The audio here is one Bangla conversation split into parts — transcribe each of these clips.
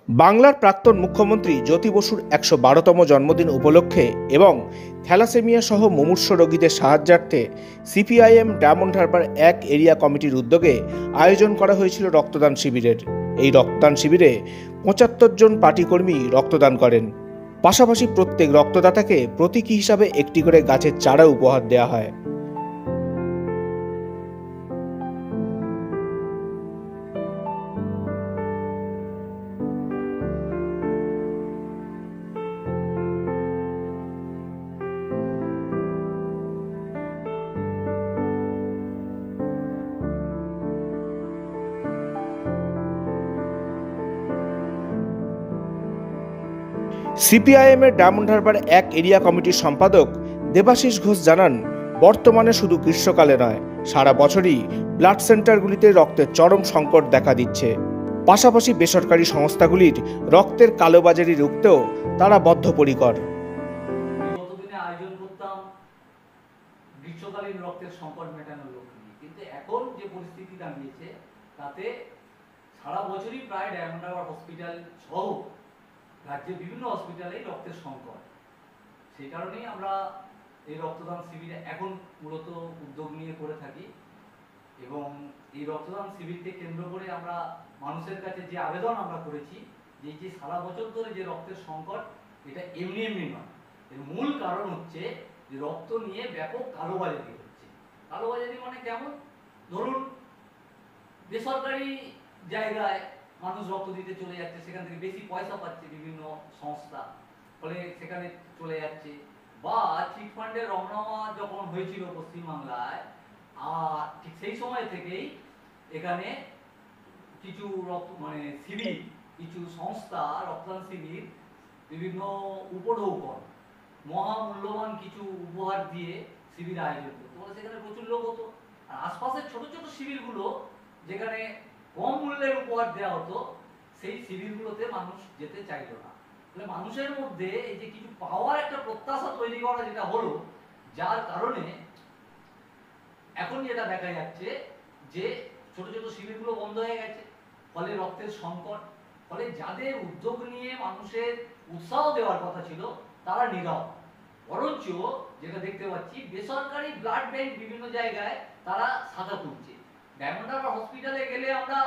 বাংলার প্রাক্তন মুখ্যমন্ত্রী জ্যোতি বসুর ১১২তম জন্মদিন উপলক্ষে এবং থ্যালাসেমিয়া সহ মুমূর্ষু রোগীদের সাহায্যার্থে সিপিআইএম ডায়মন্ড হারবার ১ এরিয়া কমিটির উদ্যোগে আয়োজন করা হয়েছিল রক্তদান শিবিরের। এই রক্তদান শিবিরে ৭৫ জন পার্টি কর্মী রক্তদান করেন। পাশাপাশি প্রত্যেক রক্তদাতাকে প্রতীকী হিসাবে একটি করে গাছের চারা উপহার দেওয়া হয়। সিপিআইএমের ডায়মন্ড হারবার ১ এরিয়া কমিটির সম্পাদক দেবাশিস ঘোষ জানান, বর্তমানে শুধু গ্রীষ্মকালে নয়, সারা বছরই ব্লাড সেন্টারগুলিতে রক্তের চরম সংকট দেখা দিচ্ছে। পাশাপাশি বেসরকারি সংস্থাগুলির রক্তের কালোবাজারি রুখতেও তারা বদ্ধপরিকর। গতদিনে আয়োজন করতাম গ্রীষ্মকালীন রক্তের সংকট মেটানোর লক্ষ্যে, কিন্তু এখন যে পরিস্থিতি দাঁড়িয়েছে তাতে সারা বছরই প্রায় ডায়মন্ড হারবার হসপিটাল সহ রাজ্যের বিভিন্ন হসপিটালে রক্তের সংকট। সেই কারণেই আমরা এই রক্তদান শিবিরে এখন মূলত উদ্যোগ নিয়ে করে থাকি এবং এই রক্তদান শিবিরকে কেন্দ্র করে আমরা মানুষের কাছে যে আবেদন আমরা করেছি যে সারা বছর ধরে যে রক্তের সংকট, এটা এমনি এমনি নয়। এর মূল কারণ হচ্ছে যে রক্ত নিয়ে ব্যাপক কালোবাজারি হচ্ছে। কালোবাজারি মানে কেমন? ধরুন বেসরকারি জায়গায় মানুষ রক্ত দিতে চলে যাচ্ছে, সেখান থেকে বেশি পয়সা পাচ্ছে বিভিন্ন সংস্থা, ফলে সেখানে চলে যাচ্ছে। বা চিটফান্ডের রমরমা যখন হয়েছিল পশ্চিমবাংলায়, আর ঠিক সেই সময় থেকেই এখানে কিছু শিবির, কিছু সংস্থা রক্তদান শিবির বিভিন্ন উপঢৌকন মহামূল্যবান কিছু উপহার দিয়ে শিবির আয়োজন করতো, ফলে সেখানে প্রচুর লোক হতো। আর আশপাশের ছোট ছোট শিবিরগুলো যেখানে কম মূল্যের উপহার দেওয়া হতো, সেই শিবিরগুলোতে মানুষ যেতে চাইতো না। তাহলে মানুষের মধ্যে এই যে কিছু পাওয়ার একটা প্রত্যাশা তৈরি করা যেটা হলো, যার কারণে এখন যেটা দেখা যাচ্ছে যে ছোট ছোট শিবিরগুলো বন্ধ হয়ে গেছে, ফলে রক্তের সংকট। ফলে যাদের উদ্যোগ নিয়ে মানুষের উৎসাহ দেওয়ার কথা ছিল তারা নীরব। বরঞ্চ যেটা দেখতে পাচ্ছি, বেসরকারি ব্লাড ব্যাংক বিভিন্ন জায়গায় তারা শাখা খুলছে। ডায়মন্ড হারবার হসপিটালে গেলে আমরা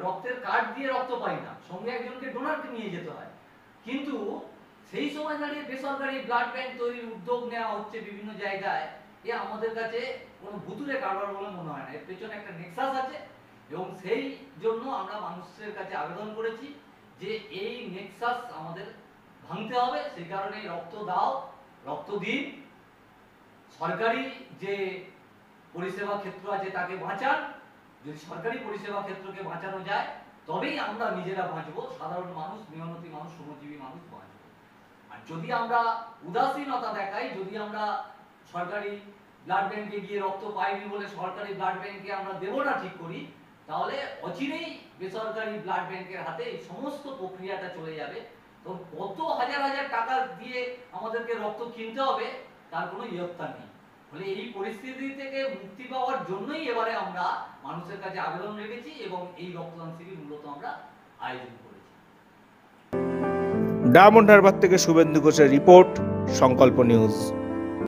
রক্তের কার্ড দিয়ে রক্ত পাই না, সঙ্গে একজনকে ডোনারকে নিয়ে যেতে হয়। কিন্তু সেই সময় দাঁড়িয়ে বেসরকারি ব্লাড ব্যাংক তৈরির উদ্যোগ নেওয়া হচ্ছে বিভিন্ন জায়গায়। এ আমাদের কাছে কোনো ভুতুরে কারবার বলে মনে হয় না, এর পেছনে একটা নেক্সাস আছে এবং সেই জন্য আমরা মানুষের কাছে আবেদন করেছি যে এই নেক্সাস আমাদের ভাঙতে হবে। সেই কারণে রক্ত দাও, রক্ত দিন, সরকারি যে পরিষেবা ক্ষেত্র আছে তাকে বাঁচান। যদি সরকারি পরিষেবা ক্ষেত্রকে বাঁচানো যায় তবেই আমরা নিজেরা বাঁচবো, সাধারণ মানুষ, মেহনতি মানুষ, শ্রমজীবী মানুষ বাঁচবো। আর যদি আমরা উদাসীনতা দেখাই, যদি আমরা সরকারি ব্লাড ব্যাংকে গিয়ে রক্ত পাইনি বলে সরকারি ব্লাড ব্যাংকে আমরা দেব না ঠিক করি, তাহলে অচিরেই বেসরকারি ব্লাড ব্যাংকের হাতে এই সমস্ত প্রক্রিয়াটা চলে যাবে। তো কত হাজার হাজার টাকা দিয়ে আমাদেরকে রক্ত কিনতে হবে তার কোনো ইয়ত্তা নেই। ফলে এই পরিস্থিতি থেকে মুক্তি পাওয়ার জন্যই এবারে আমরা মানুষের কাছে আবেদন রেখেছি এবং এই রক্তদান শিবির মূলত আমরা আয়োজন করেছি। ডায়মন্ড হারবার থেকে শুভেন্দু ঘোষের রিপোর্ট, সংকল্প নিউজ।